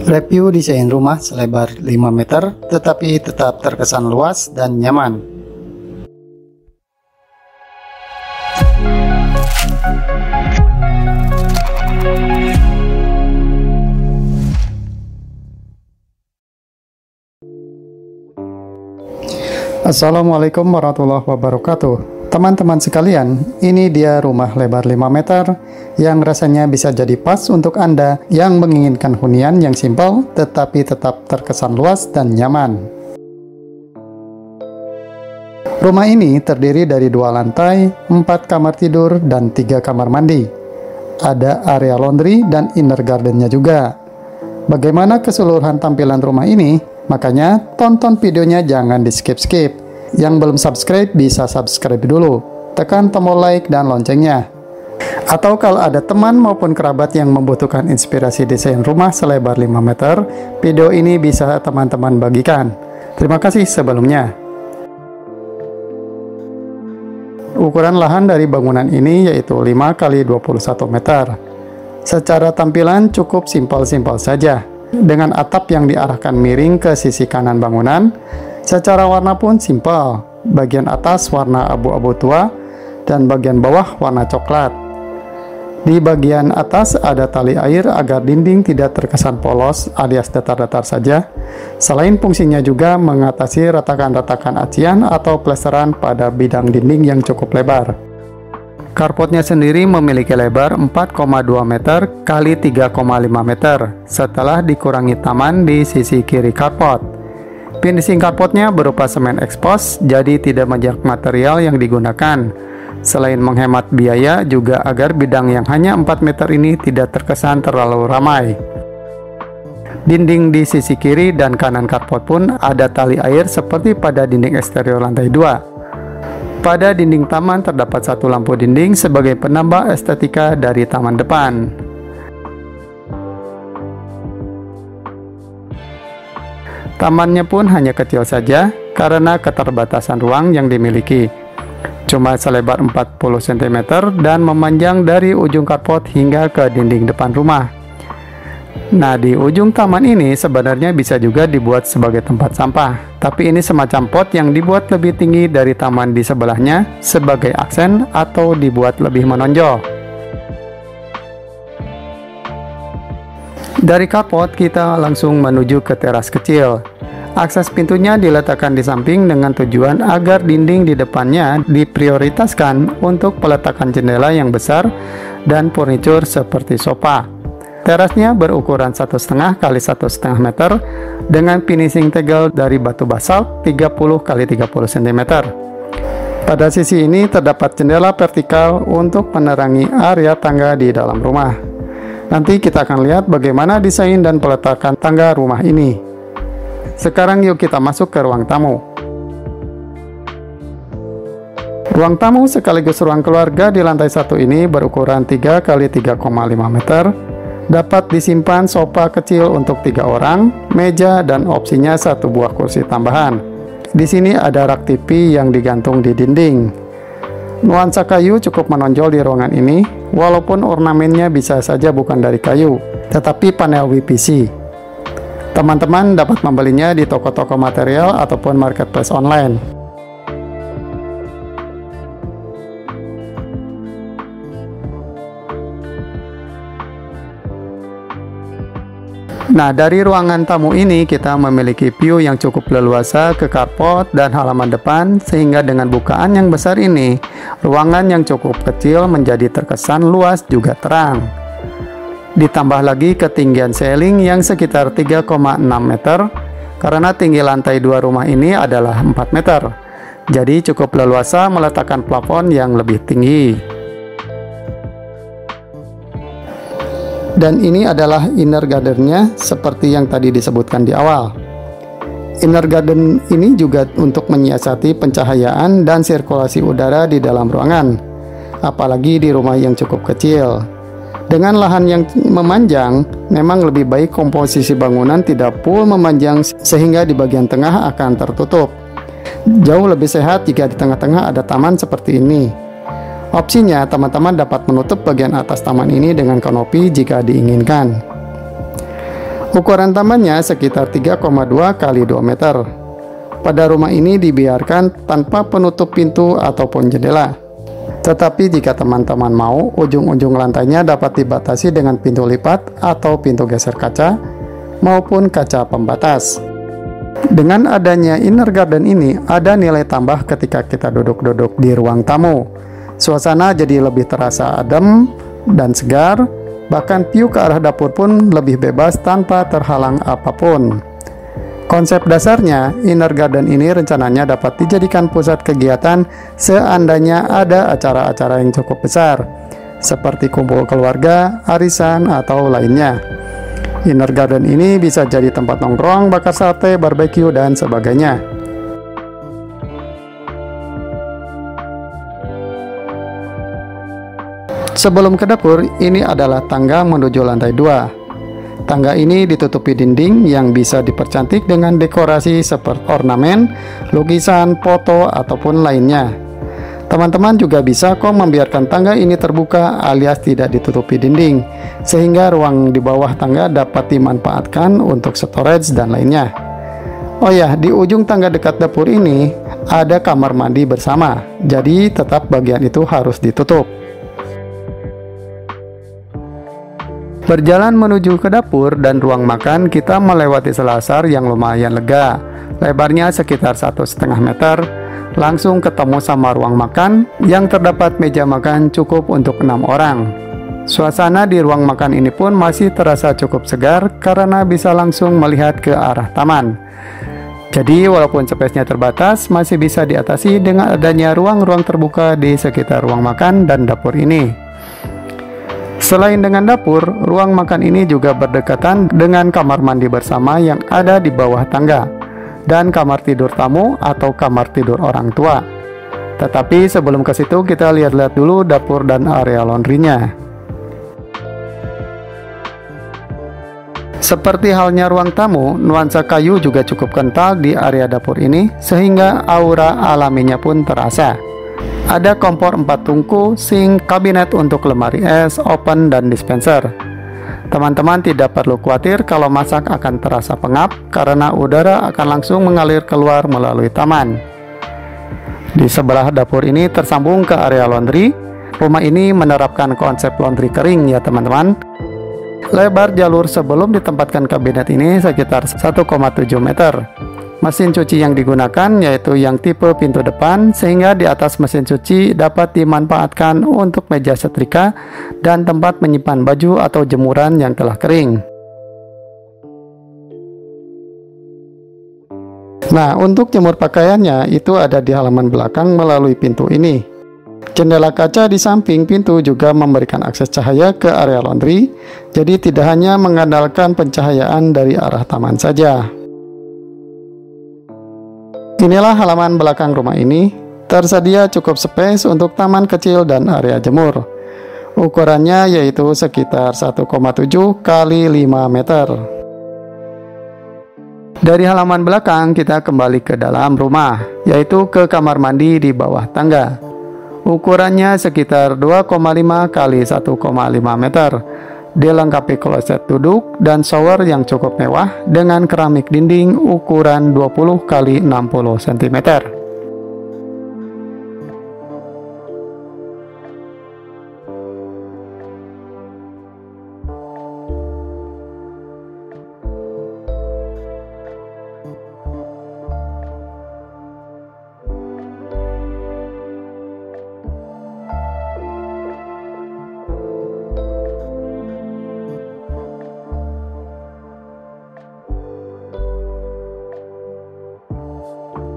Review desain rumah selebar 5 meter tetapi tetap terkesan luas dan nyaman. Assalamualaikum warahmatullahi wabarakatuh. Teman-teman sekalian, ini dia rumah lebar 5 meter yang rasanya bisa jadi pas untuk Anda yang menginginkan hunian yang simpel tetapi tetap terkesan luas dan nyaman. Rumah ini terdiri dari 2 lantai, 4 kamar tidur, dan 3 kamar mandi. Ada area laundry dan inner gardennya juga. Bagaimana keseluruhan tampilan rumah ini? Makanya tonton videonya jangan di skip-skip. Yang belum subscribe bisa subscribe dulu. Tekan tombol like dan loncengnya. Atau kalau ada teman maupun kerabat yang membutuhkan inspirasi desain rumah selebar 5 meter, video ini bisa teman-teman bagikan. Terima kasih sebelumnya. Ukuran lahan dari bangunan ini yaitu 5 x 21 meter. Secara tampilan cukup simpel-simpel saja, dengan atap yang diarahkan miring ke sisi kanan bangunan. Secara warna pun simpel, bagian atas warna abu-abu tua dan bagian bawah warna coklat. Di bagian atas ada tali air agar dinding tidak terkesan polos alias datar-datar saja. Selain fungsinya juga mengatasi retakan-retakan acian atau plesteran pada bidang dinding yang cukup lebar. Carportnya sendiri memiliki lebar 4,2 meter x 3,5 meter setelah dikurangi taman di sisi kiri carport. Finishing carportnya berupa semen expose, jadi tidak banyak material yang digunakan. Selain menghemat biaya, juga agar bidang yang hanya 4 meter ini tidak terkesan terlalu ramai. Dinding di sisi kiri dan kanan carport pun ada tali air seperti pada dinding eksterior lantai 2. Pada dinding taman terdapat 1 lampu dinding sebagai penambah estetika dari taman depan. Tamannya pun hanya kecil saja karena keterbatasan ruang yang dimiliki. Cuma selebar 40 cm dan memanjang dari ujung carport hingga ke dinding depan rumah. Nah, di ujung taman ini sebenarnya bisa juga dibuat sebagai tempat sampah, tapi ini semacam pot yang dibuat lebih tinggi dari taman di sebelahnya sebagai aksen atau dibuat lebih menonjol. Dari carport kita langsung menuju ke teras kecil. Akses pintunya diletakkan di samping dengan tujuan agar dinding di depannya diprioritaskan untuk peletakan jendela yang besar dan furnitur seperti sofa. Terasnya berukuran 1,5 x 1,5 meter dengan finishing tegel dari batu basalt 30 x 30 cm. Pada sisi ini terdapat jendela vertikal untuk menerangi area tangga di dalam rumah. Nanti kita akan lihat bagaimana desain dan peletakan tangga rumah ini. Sekarang yuk kita masuk ke ruang tamu. Ruang tamu sekaligus ruang keluarga di lantai 1 ini berukuran 3 x 3,5 meter. Dapat disimpan sofa kecil untuk 3 orang, meja, dan opsinya 1 buah kursi tambahan. Di sini ada rak TV yang digantung di dinding. Nuansa kayu cukup menonjol di ruangan ini, walaupun ornamennya bisa saja bukan dari kayu, tetapi panel WPC. Teman-teman dapat membelinya di toko-toko material ataupun marketplace online. Nah, dari ruangan tamu ini kita memiliki view yang cukup leluasa ke carport dan halaman depan, sehingga dengan bukaan yang besar ini, ruangan yang cukup kecil menjadi terkesan luas juga terang. Ditambah lagi ketinggian ceiling yang sekitar 3,6 meter, karena tinggi lantai 2 rumah ini adalah 4 meter. Jadi cukup leluasa meletakkan plafon yang lebih tinggi. Dan ini adalah inner gardennya seperti yang tadi disebutkan di awal. Inner garden ini juga untuk menyiasati pencahayaan dan sirkulasi udara di dalam ruangan, apalagi di rumah yang cukup kecil. Dengan lahan yang memanjang, memang lebih baik komposisi bangunan tidak full memanjang sehingga di bagian tengah akan tertutup. Jauh lebih sehat jika di tengah-tengah ada taman seperti ini. Opsinya, teman-teman dapat menutup bagian atas taman ini dengan kanopi jika diinginkan. Ukuran tamannya sekitar 3,2 kali 2 meter. Pada rumah ini dibiarkan tanpa penutup pintu ataupun jendela. Tetapi jika teman-teman mau, ujung-ujung lantainya dapat dibatasi dengan pintu lipat atau pintu geser kaca maupun kaca pembatas. Dengan adanya inner garden ini, ada nilai tambah ketika kita duduk-duduk di ruang tamu. Suasana jadi lebih terasa adem dan segar, bahkan view ke arah dapur pun lebih bebas tanpa terhalang apapun. Konsep dasarnya, inner garden ini rencananya dapat dijadikan pusat kegiatan seandainya ada acara-acara yang cukup besar, seperti kumpul keluarga, arisan, atau lainnya. Inner garden ini bisa jadi tempat nongkrong, bakar sate, barbeque, dan sebagainya. Sebelum ke dapur, ini adalah tangga menuju lantai 2. Tangga ini ditutupi dinding yang bisa dipercantik dengan dekorasi seperti ornamen, lukisan, foto, ataupun lainnya. Teman-teman juga bisa kok membiarkan tangga ini terbuka alias tidak ditutupi dinding, sehingga ruang di bawah tangga dapat dimanfaatkan untuk storage dan lainnya. Oh ya, di ujung tangga dekat dapur ini ada kamar mandi bersama, jadi tetap bagian itu harus ditutup. Berjalan menuju ke dapur dan ruang makan, kita melewati selasar yang lumayan lega. Lebarnya sekitar 1,5 meter. Langsung ketemu sama ruang makan yang terdapat meja makan cukup untuk 6 orang. Suasana di ruang makan ini pun masih terasa cukup segar karena bisa langsung melihat ke arah taman. Jadi walaupun space-nya terbatas, masih bisa diatasi dengan adanya ruang-ruang terbuka di sekitar ruang makan dan dapur ini. Selain dengan dapur, ruang makan ini juga berdekatan dengan kamar mandi bersama yang ada di bawah tangga dan kamar tidur tamu atau kamar tidur orang tua. Tetapi sebelum ke situ, kita lihat-lihat dulu dapur dan area laundry-nya. Seperti halnya ruang tamu, nuansa kayu juga cukup kental di area dapur ini sehingga aura alaminya pun terasa. Ada kompor 4 tungku, sink, kabinet untuk lemari es, oven, dan dispenser. Teman-teman tidak perlu khawatir kalau masak akan terasa pengap karena udara akan langsung mengalir keluar melalui taman. Di sebelah dapur ini tersambung ke area laundry. Rumah ini menerapkan konsep laundry kering ya teman-teman. Lebar jalur sebelum ditempatkan kabinet ini sekitar 1,7 meter. Mesin cuci yang digunakan yaitu yang tipe pintu depan, sehingga di atas mesin cuci dapat dimanfaatkan untuk meja setrika dan tempat menyimpan baju atau jemuran yang telah kering. Nah, untuk jemur pakaiannya itu ada di halaman belakang melalui pintu ini. Jendela kaca di samping pintu juga memberikan akses cahaya ke area laundry, jadi tidak hanya mengandalkan pencahayaan dari arah taman saja. Inilah halaman belakang rumah ini. Tersedia cukup space untuk taman kecil dan area jemur. Ukurannya yaitu sekitar 1,7 kali 5 meter. Dari halaman belakang kita kembali ke dalam rumah, yaitu ke kamar mandi di bawah tangga. Ukurannya sekitar 2,5 kali 1,5 meter. Dilengkapi kloset duduk dan shower yang cukup mewah dengan keramik dinding ukuran 20 x 60 cm.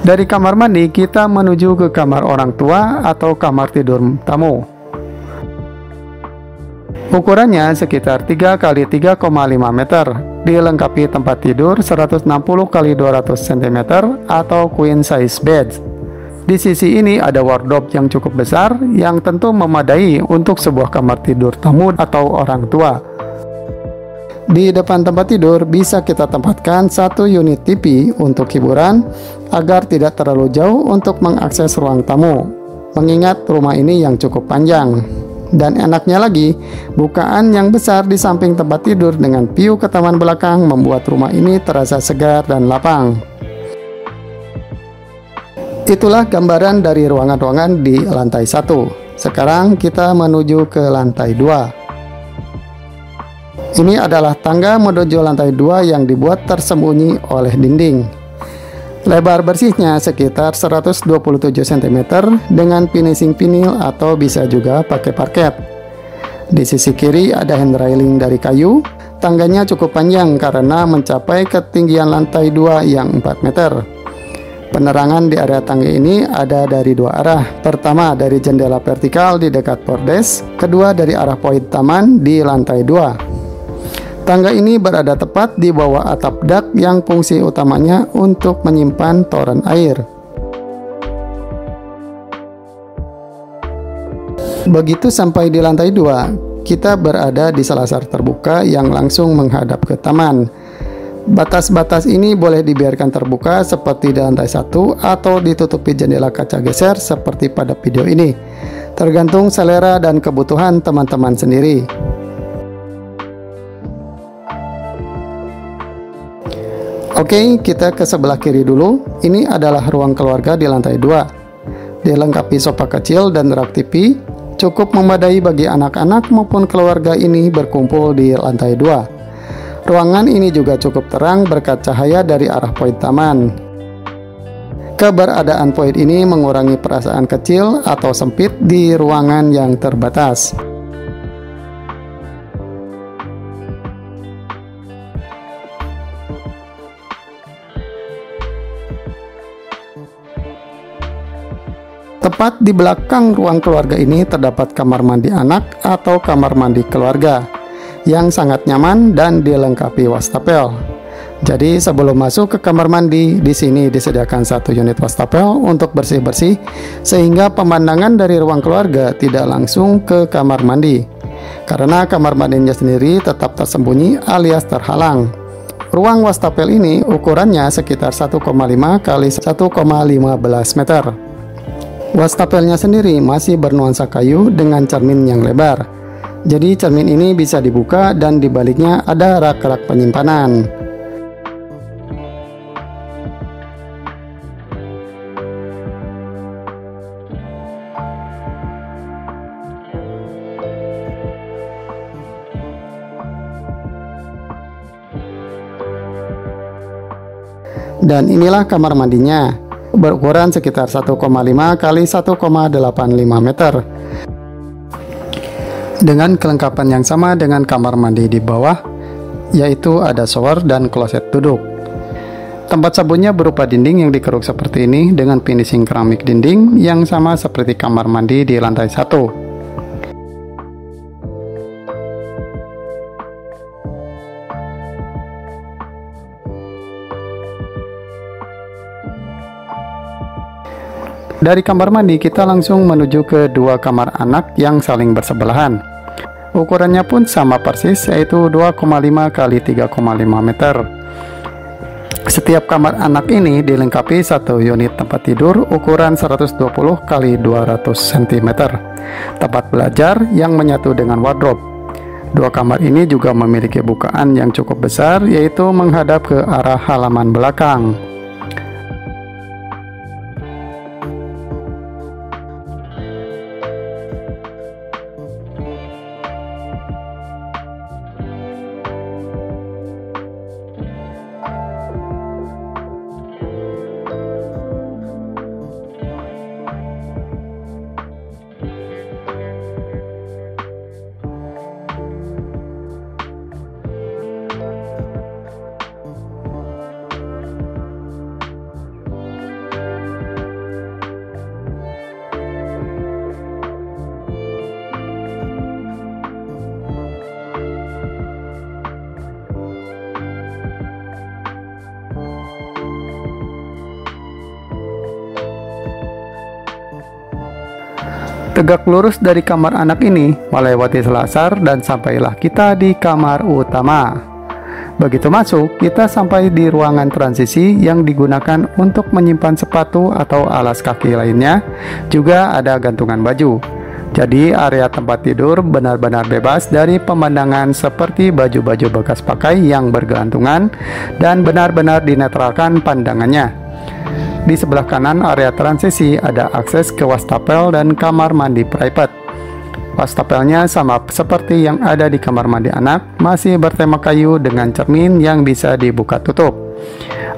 Dari kamar mandi kita menuju ke kamar orang tua atau kamar tidur tamu. Ukurannya sekitar 3 x 3,5 meter, dilengkapi tempat tidur 160 x 200 cm atau queen size bed. Di sisi ini ada wardrobe yang cukup besar yang tentu memadai untuk sebuah kamar tidur tamu atau orang tua. Di depan tempat tidur bisa kita tempatkan satu unit TV untuk hiburan agar tidak terlalu jauh untuk mengakses ruang tamu, mengingat rumah ini yang cukup panjang. Dan enaknya lagi, bukaan yang besar di samping tempat tidur dengan view ke taman belakang membuat rumah ini terasa segar dan lapang. Itulah gambaran dari ruangan-ruangan di lantai 1. Sekarang kita menuju ke lantai 2. Ini adalah tangga menuju lantai 2 yang dibuat tersembunyi oleh dinding. Lebar bersihnya sekitar 127 cm dengan finishing vinil atau bisa juga pakai parket. Di sisi kiri ada hand railing dari kayu. Tangganya cukup panjang karena mencapai ketinggian lantai 2 yang 4 meter. Penerangan di area tangga ini ada dari dua arah. Pertama dari jendela vertikal di dekat bordes, kedua dari arah poin taman di lantai 2. Tangga ini berada tepat di bawah atap dak yang fungsi utamanya untuk menyimpan toren air. Begitu sampai di lantai 2, kita berada di selasar terbuka yang langsung menghadap ke taman. Batas-batas ini boleh dibiarkan terbuka seperti di lantai 1 atau ditutupi jendela kaca geser seperti pada video ini. Tergantung selera dan kebutuhan teman-teman sendiri. Oke, kita ke sebelah kiri dulu. Ini adalah ruang keluarga di lantai 2. Dilengkapi sofa kecil dan rak TV, cukup memadai bagi anak-anak maupun keluarga ini berkumpul di lantai 2. Ruangan ini juga cukup terang berkat cahaya dari arah poin taman. Keberadaan poin ini mengurangi perasaan kecil atau sempit di ruangan yang terbatas. Tepat di belakang ruang keluarga ini terdapat kamar mandi anak atau kamar mandi keluarga yang sangat nyaman dan dilengkapi wastafel. Jadi sebelum masuk ke kamar mandi, di sini disediakan satu unit wastafel untuk bersih-bersih sehingga pemandangan dari ruang keluarga tidak langsung ke kamar mandi. Karena kamar mandinya sendiri tetap tersembunyi alias terhalang. Ruang wastafel ini ukurannya sekitar 1,5 x 1,15 meter. Wastafelnya sendiri masih bernuansa kayu dengan cermin yang lebar. Jadi cermin ini bisa dibuka dan di baliknya ada rak-rak penyimpanan. Dan inilah kamar mandinya, berukuran sekitar 1,5 x 1,85 meter. Dengan kelengkapan yang sama dengan kamar mandi di bawah, yaitu ada shower dan kloset duduk. Tempat sabunnya berupa dinding yang dikeruk seperti ini dengan finishing keramik dinding yang sama seperti kamar mandi di lantai 1. Dari kamar mandi kita langsung menuju ke dua kamar anak yang saling bersebelahan. Ukurannya pun sama persis, yaitu 2,5 x 3,5 meter. Setiap kamar anak ini dilengkapi satu unit tempat tidur ukuran 120 x 200 cm. Tempat belajar yang menyatu dengan wardrobe. Dua kamar ini juga memiliki bukaan yang cukup besar, yaitu menghadap ke arah halaman belakang. Tegak lurus dari kamar anak ini, melewati selasar dan sampailah kita di kamar utama. Begitu masuk, kita sampai di ruangan transisi yang digunakan untuk menyimpan sepatu atau alas kaki lainnya. Juga ada gantungan baju. Jadi area tempat tidur benar-benar bebas dari pemandangan seperti baju-baju bekas pakai yang bergelantungan dan benar-benar dinetralkan pandangannya. Di sebelah kanan area transisi ada akses ke wastafel dan kamar mandi private. Wastafelnya sama seperti yang ada di kamar mandi anak, masih bertema kayu dengan cermin yang bisa dibuka tutup.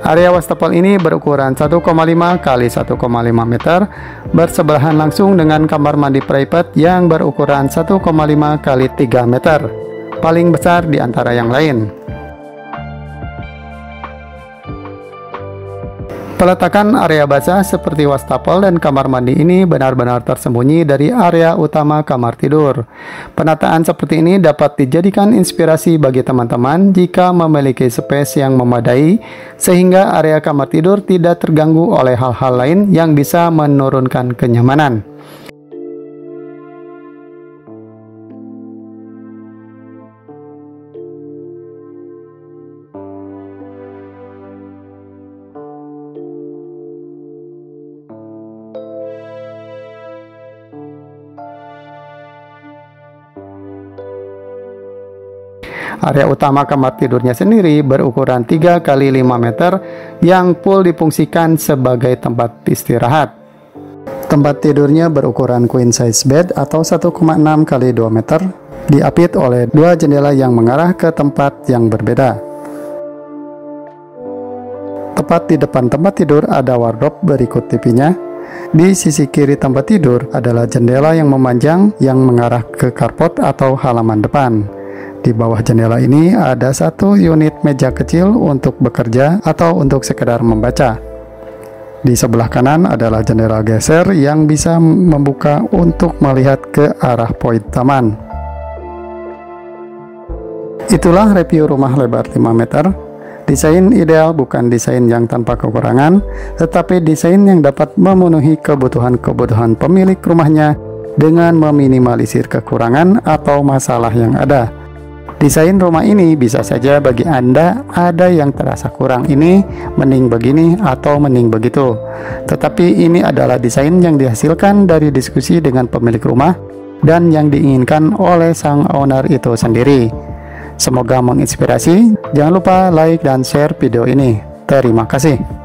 Area wastafel ini berukuran 1,5 x 1,5 meter, bersebelahan langsung dengan kamar mandi private yang berukuran 1,5 x 3 meter, paling besar di antara yang lain. Peletakan area basah seperti wastafel dan kamar mandi ini benar-benar tersembunyi dari area utama kamar tidur. Penataan seperti ini dapat dijadikan inspirasi bagi teman-teman jika memiliki space yang memadai, sehingga area kamar tidur tidak terganggu oleh hal-hal lain yang bisa menurunkan kenyamanan. Area utama kamar tidurnya sendiri berukuran 3 x 5 meter yang full difungsikan sebagai tempat istirahat. Tempat tidurnya berukuran queen size bed atau 1,6 x 2 meter, diapit oleh dua jendela yang mengarah ke tempat yang berbeda. Tepat di depan tempat tidur ada wardrobe berikut TV-nya. Di sisi kiri tempat tidur adalah jendela yang memanjang yang mengarah ke carport atau halaman depan. Di bawah jendela ini ada satu unit meja kecil untuk bekerja atau untuk sekedar membaca. Di sebelah kanan adalah jendela geser yang bisa membuka untuk melihat ke arah poin taman. Itulah review rumah lebar 5 meter. Desain ideal bukan desain yang tanpa kekurangan, tetapi desain yang dapat memenuhi kebutuhan-kebutuhan pemilik rumahnya dengan meminimalisir kekurangan atau masalah yang ada. Desain rumah ini bisa saja bagi Anda ada yang terasa kurang ini, mending begini atau mending begitu. Tetapi ini adalah desain yang dihasilkan dari diskusi dengan pemilik rumah dan yang diinginkan oleh sang owner itu sendiri. Semoga menginspirasi. Jangan lupa like dan share video ini. Terima kasih.